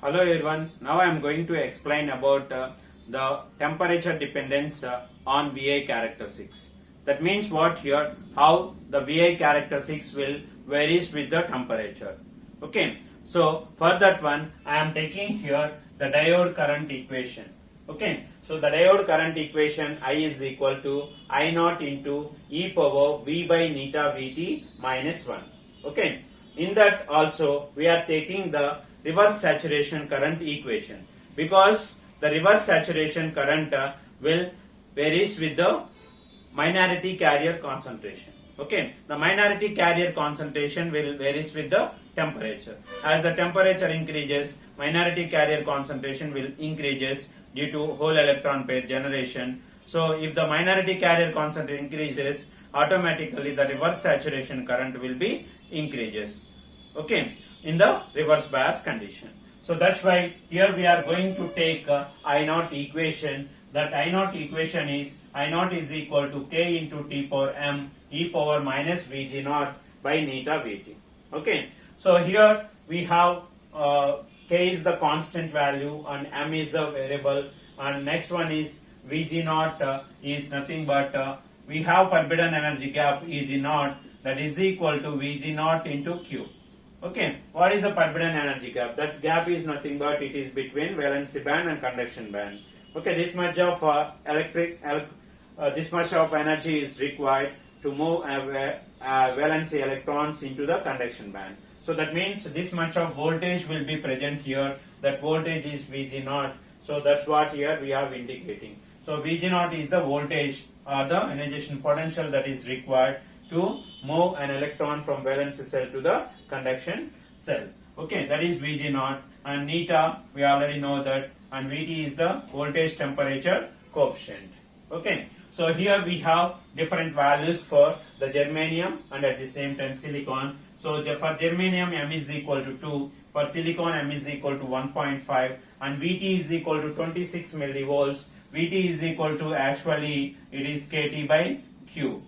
Hello everyone. Now I am going to explain about the temperature dependence on VI characteristics. That means what here? How the VI characteristics will varies with the temperature. Okay. So for that one, I am taking here the diode current equation. Okay. So the diode current equation I is equal to I naught into e power V by neta Vt minus 1. Okay. In that also we are taking the reverse saturation current equation because the reverse saturation current will varies with the minority carrier concentration. Okay, the minority carrier concentration will varies with the temperature. As the temperature increases, minority carrier concentration will increases due to whole electron pair generation. So if the minority carrier concentration increases, automatically the reverse saturation current will be increases. Okay, in the reverse bias condition. So that's why here we are going to take I naught equation. That I naught equation is I naught is equal to k into t power m e power minus Vg naught by neta Vt. Okay, so here we have k is the constant value and m is the variable, and next one is Vg naught is nothing but we have forbidden energy gap Eg naught, that is equal to Vg naught into Q. Okay, what is the forbidden energy gap? That gap is nothing but it is between valency band and conduction band. Okay, this much of this much of energy is required to move valency electrons into the conduction band. So that means this much of voltage will be present here. That voltage is Vg naught. So that's what here we are indicating. So Vg naught is the voltage or the ionization potential that is required to move an electron from valence cell to the conduction cell. Okay, that is Vg naught, and neta we already know that, and Vt is the voltage temperature coefficient. Okay, so here we have different values for the germanium and at the same time silicon. So for germanium m is equal to 2, for silicon m is equal to 1.5, and Vt is equal to 26 millivolts. Vt is equal to actually it is kT by Q.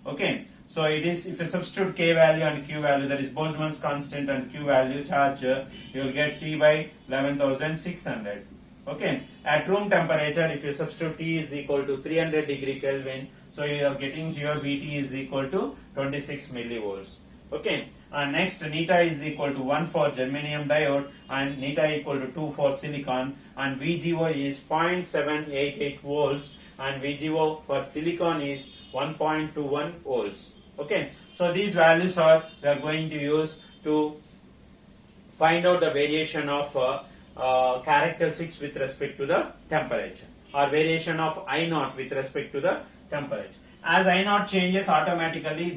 Okay, so it is, if you substitute k value and q value, that is Boltzmann's constant and q value charge, you will get T by 11,600. Okay, at room temperature, if you substitute T is equal to 300 degree Kelvin, so you are getting here Vt is equal to 26 millivolts. Okay, and next neta is equal to 1 for germanium diode and neta equal to 2 for silicon, and VGO is 0.788 volts and VGO for silicon is 1.21 volts. Okay, so these values are we are going to use to find out the variation of characteristics with respect to the temperature, or variation of I naught with respect to the temperature. As I naught changes, automatically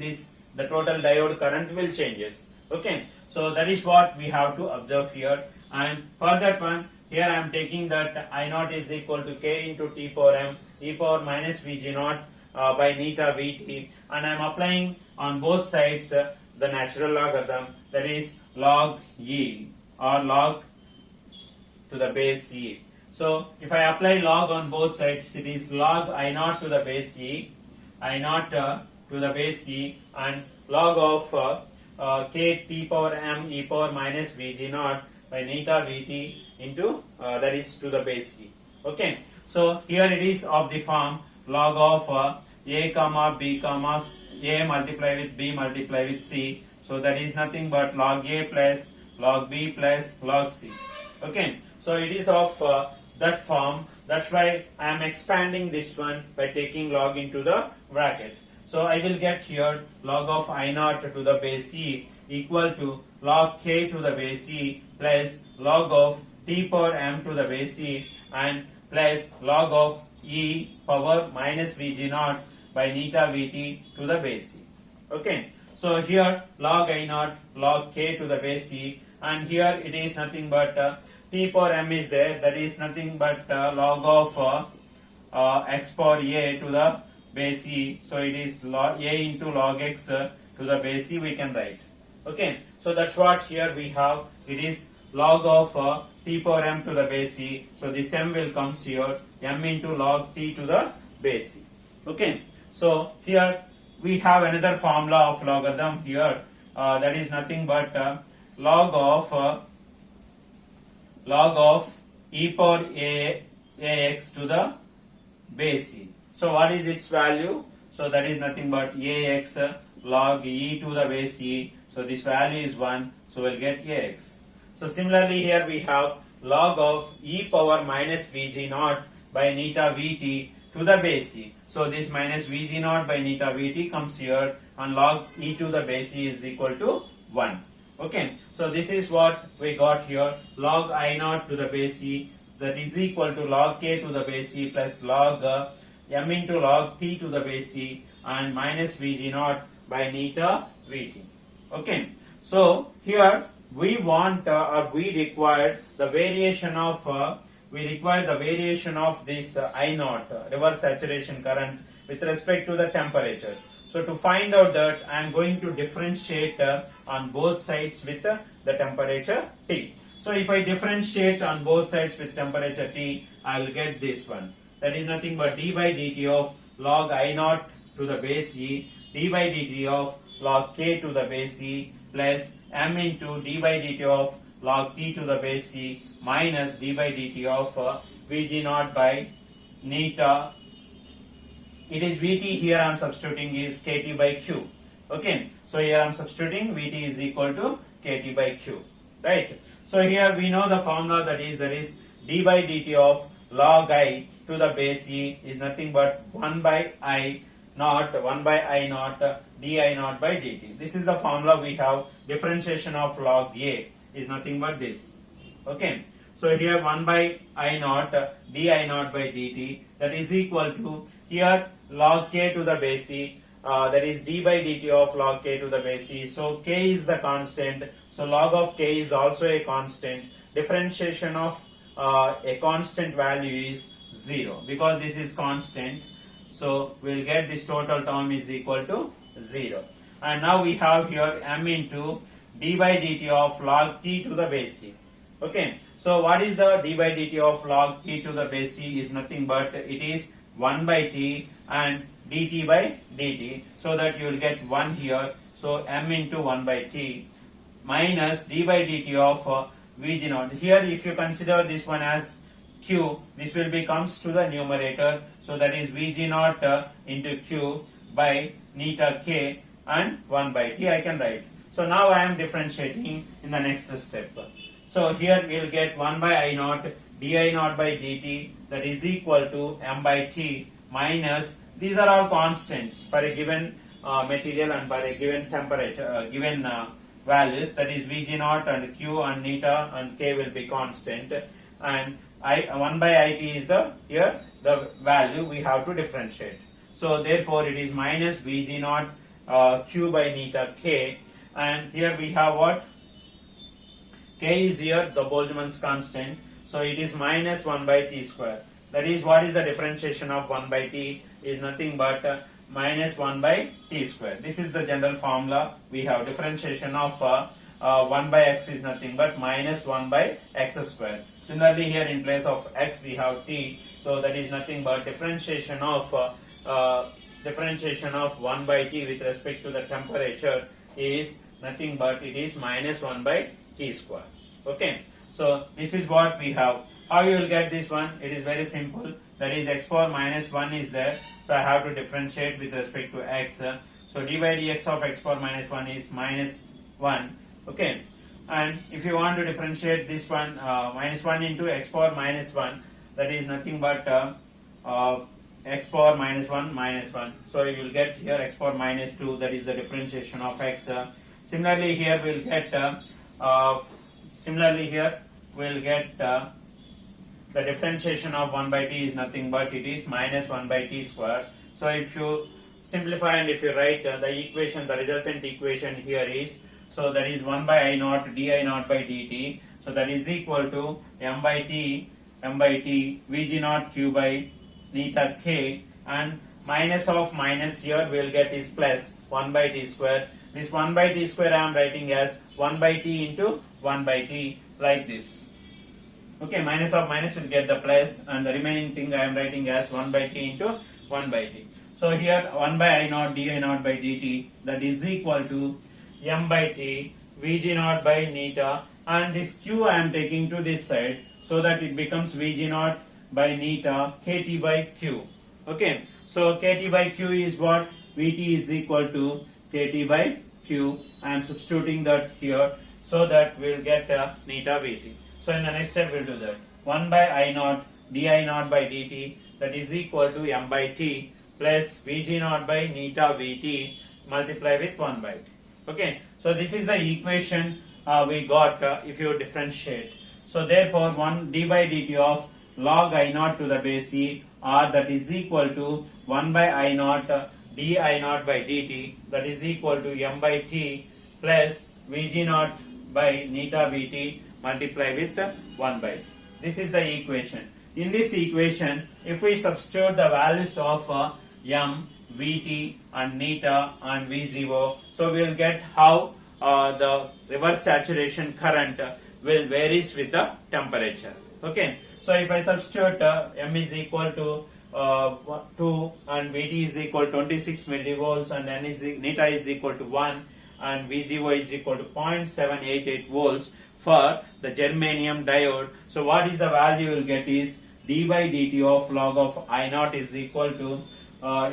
the total diode current will changes. Okay, so that is what we have to observe here, and for that one here I am taking that I naught is equal to k into t power m e power minus Vg naught by neta Vt, and I am applying on both sides the natural logarithm, that is log e or log to the base e. So if I apply log on both sides, it is log I naught to the base e, I naught to the base e, and log of k t power m e power minus Vg naught by neta Vt into that is to the base e. Okay, so here it is of the form log of a comma b comma a multiply with b multiply with c, so that is nothing but log a plus log b plus log c. Okay, so it is of that form. That's why I am expanding this one by taking log into the bracket. So I will get here log of I naught to the base e equal to log k to the base e plus log of t power m to the base e and plus log of e power minus Vg naught by neta Vt to the base e. Okay, so here log I naught, log k to the base e, and here it is nothing but t power m is there, that is nothing but log of x power a to the base e, so it is log a into log x to the base e we can write. Okay, so that's what here we have, it is log of t power m to the base e, so this m will comes here, m into log t to the base e. Okay, so here we have another formula of logarithm here, that is nothing but log of log of e power ax to the base e. So what is its value? So that is nothing but ax log e to the base e. So this value is 1. So we'll get ax. So similarly here we have log of e power minus vg naught by neta vt to the base e. So this minus vg naught by neta vt comes here, and log e to the base e is equal to 1. Okay, so this is what we got here, log I naught to the base e, that is equal to log k to the base e plus log m into log t to the base e and minus vg naught by neta vt. Okay, so here we want or we require the variation of this I naught reverse saturation current with respect to the temperature. So to find out that, I am going to differentiate on both sides with the temperature T. So if I differentiate on both sides with temperature T, I will get this one. That is nothing but d by dt of log I naught to the base e, d by dt of log k to the base e plus m into d by dt of log t to the base e minus d by dt of vg naught by neta. It is Vt here I am substituting is Kt by Q. Okay, so here I am substituting Vt is equal to Kt by Q. Right. So here we know the formula, that is d by dt of log I to the base e is nothing but 1 by I naught di naught by dt. This is the formula we have. Differentiation of log A is nothing but this. Okay. So here 1 by I naught di naught by dt, that is equal to here log k to the base e, that is d by dt of log k to the base e. So k is the constant, so log of k is also a constant. Differentiation of a constant value is 0 because this is constant. So we'll get this total term is equal to 0. And now we have here m into d by dt of log t to the base e. Okay, so what is the d by dt of log t to the base e is nothing but it is 1 by t and dt by dt, so that you will get 1 here. So m into 1 by t minus d by dt of vg naught. Here if you consider this one as q, this will becomes to the numerator, so that is vg naught into q by neta k and 1 by t I can write. So now I am differentiating in the next step. So here we will get 1 by I naught di naught by dt, that is equal to m by t minus, these are all constants for a given material and for a given temperature, given values, that is vg naught and q and neta and k will be constant, and 1 by it is the here the value we have to differentiate. So therefore it is minus vg naught q by neta k, and here we have what? K is here the Boltzmann's constant, so it is minus 1 by t square. That is, what is the differentiation of 1 by t is nothing but minus 1 by t square. This is the general formula. We have differentiation of 1 by x is nothing but minus 1 by x square. Similarly here in place of x we have t, so that is nothing but differentiation of 1 by t with respect to the temperature is nothing but it is minus 1 by t square. Okay, so this is what we have. How you will get this one? It is very simple. That is x power minus 1 is there, so I have to differentiate with respect to x. So d by dx of x power minus 1 is minus 1. Okay, and if you want to differentiate this one, minus 1 into x power minus 1, that is nothing but x power minus 1 minus 1. So you will get here x power minus 2, that is the differentiation of x. Similarly here we will get the differentiation of 1 by t is nothing but it is minus 1 by t square. So if you simplify and if you write the equation, the resultant equation here is, so that is 1 by I naught di naught by dt, so that is equal to m by t vg naught q by neta k, and minus of minus here we will get is plus 1 by t square. This 1 by t square I am writing as 1 by t into 1 by t, like this. Okay, minus of minus will get the plus, and the remaining thing I am writing as 1 by t into 1 by t. So here 1 by I naught di naught by dt, that is equal to m by t vg naught by neta and this q I am taking to this side, so that it becomes Vg naught by neta kt by q. Okay, so kt by q is what? Vt is equal to kt by q. I am substituting that here, so that we'll get neta Vt. So in the next step we'll do that. 1 by I naught di naught by dt, that is equal to m by t plus Vg naught by neta Vt multiply with 1 by t. Okay, so this is the equation we got if you differentiate. So therefore 1 d by dt of log I naught to the base e, or that is equal to 1 by I naught di naught by dt, that is equal to m by t plus Vg naught by neta Vt multiply with 1 by t. This is the equation. In this equation, if we substitute the values of m, Vt and neta and V0, so we will get how the reverse saturation current will varies with the temperature. Okay, so if I substitute m is equal to 2 and Vt is equal to 26 millivolts and neta is equal to 1 and V0 is equal to 0.788 volts for the germanium diode. So what is the value you will get is d by dt of log of I naught is equal to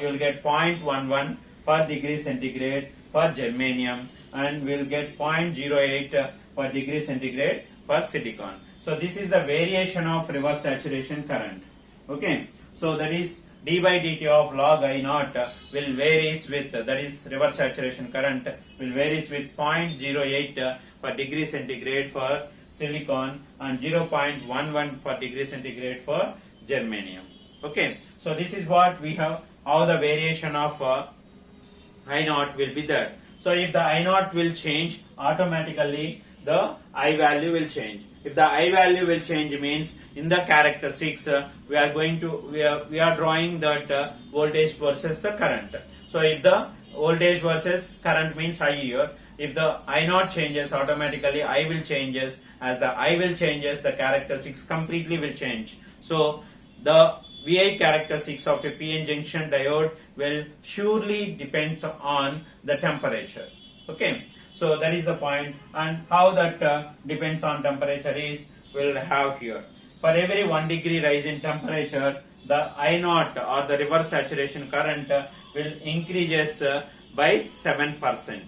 you will get 0.11 per degree centigrade for germanium, and we will get 0.08 per degree centigrade for silicon. So this is the variation of reverse saturation current. Okay, so that is d by dt of log I naught will varies with, that is reverse saturation current will varies with 0.08 per degree centigrade for silicon and 0.11 per degree centigrade for germanium. Okay, so this is what we have, how the variation of I naught will be there. So if the I naught will change, automatically the I value will change. If the I value will change means in the characteristics we are going to we are drawing that voltage versus the current. So if the voltage versus current means I here, if the I naught changes, automatically I will changes. As the I will changes, the characteristics completely will change. So the VI characteristics of a PN junction diode will surely depends on the temperature. Okay, so that is the point, and how that depends on temperature is we'll have here. For every 1 degree rise in temperature, the I naught or the reverse saturation current will increases by 7%.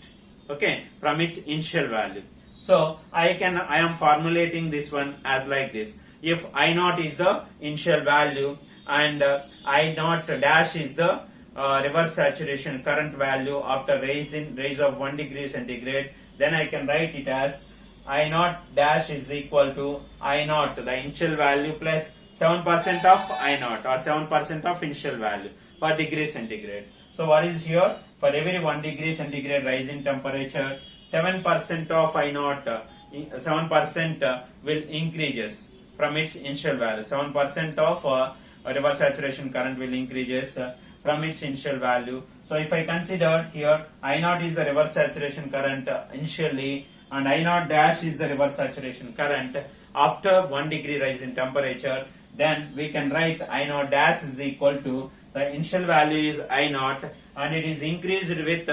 Okay, from its initial value. So I am formulating this one as like this. If I naught is the initial value and I naught dash is the reverse saturation current value after rise of 1 degree centigrade, then I can write it as I naught dash is equal to I naught, the initial value, plus 7% of I naught or 7% of initial value per degree centigrade. So what is here? For every 1 degree centigrade rise in temperature, 7% of I naught, 7% will increases from its initial value. 7% of reverse saturation current will increases from its initial value. So if I consider here, I naught is the reverse saturation current initially, and I naught dash is the reverse saturation current after 1 degree rise in temperature, then we can write I naught dash is equal to the initial value is I naught and it is increased with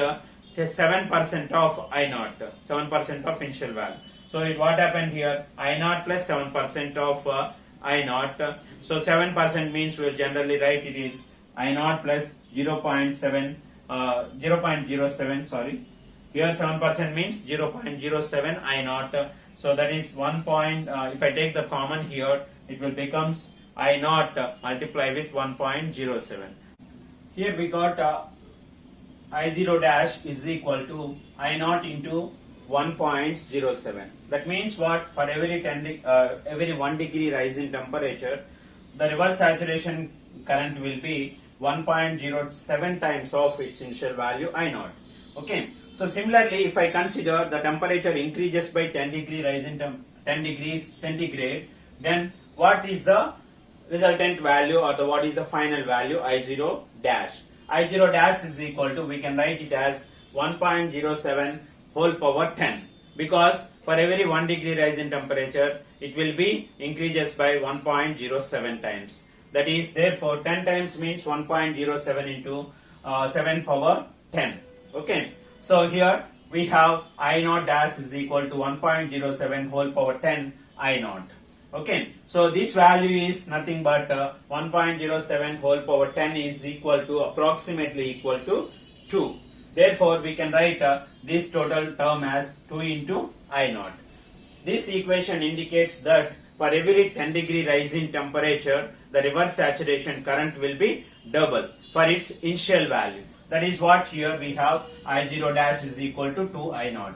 7% of I naught, 7% of initial value. So what happened here? I naught plus 7% of I naught. So 7% means we will generally write it is I naught plus 0.07, sorry. Here 7% means 0.07 I naught. So that is 1 point, if I take the common here, it will becomes I naught multiply with 1.07. Here we got I0 dash is equal to I naught into 1.07. That means what? For every 1 degree rise in temperature, the reverse saturation current will be 1.07 times of its initial value I naught. Okay. So similarly, if I consider the temperature increases by 10 degree rise in 10 degrees centigrade, then what is the resultant value or what is the final value? I0 dash. I0 dash is equal to, we can write it as 1.07 whole power 10, because for every 1 degree rise in temperature, it will be increases by 1.07 times. That is, therefore 10 times means 1.07 into 7 power 10. Okay. So here we have I naught dash is equal to 1.07 whole power 10 I naught. Okay, so this value is nothing but 1.07 whole power 10 is equal to approximately equal to 2. Therefore, we can write this total term as 2 into I naught. This equation indicates that for every 10 degree rise in temperature, the reverse saturation current will be double for its initial value. That is what here we have I0 dash is equal to 2 I naught.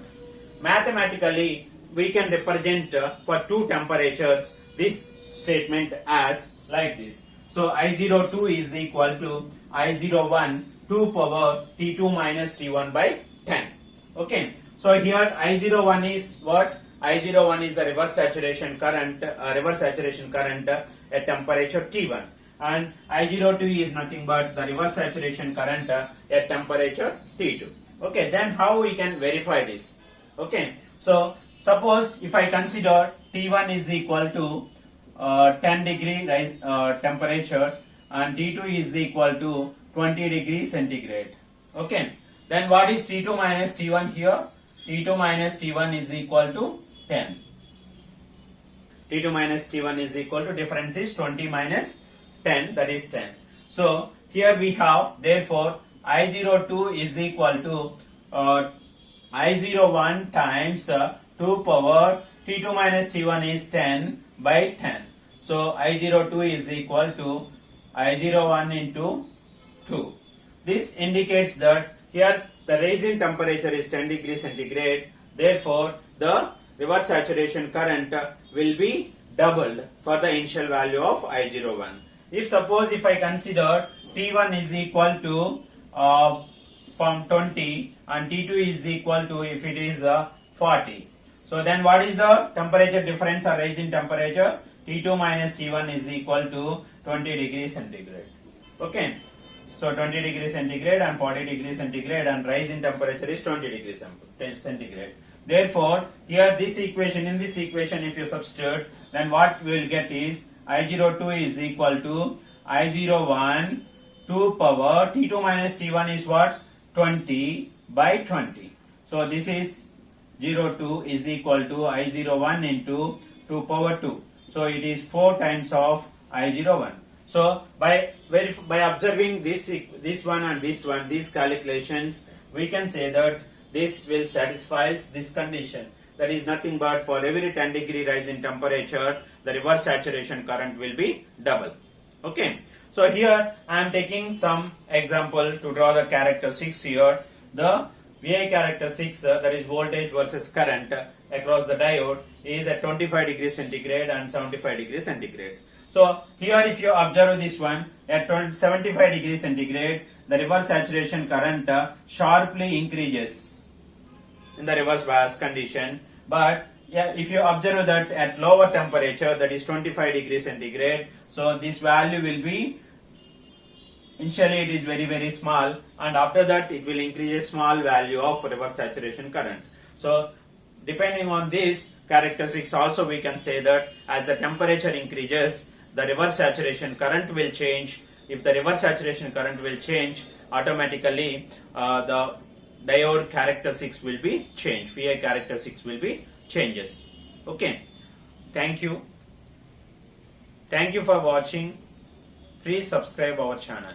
Mathematically, we can represent for two temperatures this statement as like this. So I02 is equal to I01 2 power T2 minus T1 by 10. Okay. So here I01 is what? I01 is the reverse saturation current at temperature T1, and I02 is nothing but the reverse saturation current at temperature T2. Okay, then how we can verify this? Okay, so suppose if I consider T1 is equal to 10 degree temperature and T2 is equal to 20 degrees centigrade. Okay, then what is T2 minus T1 here? T2 minus T1 is equal to 10. T2 minus T1 is equal to, difference is 20 minus 10, that is 10. So here we have, therefore I02 is equal to I01 times 2 power T2 minus T1 is 10 by 10. So I02 is equal to I01 into 2. This indicates that here the rise in temperature is 10 degrees centigrade. Therefore, the reverse saturation current will be doubled for the initial value of I01. If suppose if I consider T1 is equal to from 20 and T2 is equal to, if it is 40. So then what is the temperature difference or rise in temperature? T2 minus T1 is equal to 20 degrees centigrade. Okay. So 20 degrees centigrade and 40 degrees centigrade, and rise in temperature is 20 degrees centigrade. Therefore, here this equation, in this equation if you substitute, then what we will get is I02 is equal to I01 2 power T2 minus T1 is what? 20 by 20. So this is 02 is equal to I01 into 2 power 2. So it is 4 times of I01. So by observing this one and this one, these calculations, we can say that this will satisfy this condition. That is nothing but for every 10 degree rise in temperature, the reverse saturation current will be double. Okay. So here I am taking some example to draw the characteristics here. The VI characteristics, that is voltage versus current across the diode, is at 25 degrees centigrade and 75 degrees centigrade. So here if you observe this one at 75 degrees centigrade, the reverse saturation current sharply increases in the reverse bias condition. But yeah, if you observe that at lower temperature, that is 25 degrees centigrade, so this value will be, initially it is very small, and after that it will increase a small value of reverse saturation current. So depending on these characteristics also we can say that as the temperature increases, the reverse saturation current will change. If the reverse saturation current will change, automatically the diode characteristics will be changed. VI characteristics will be changes. Okay. Thank you. Thank you for watching. Please subscribe our channel.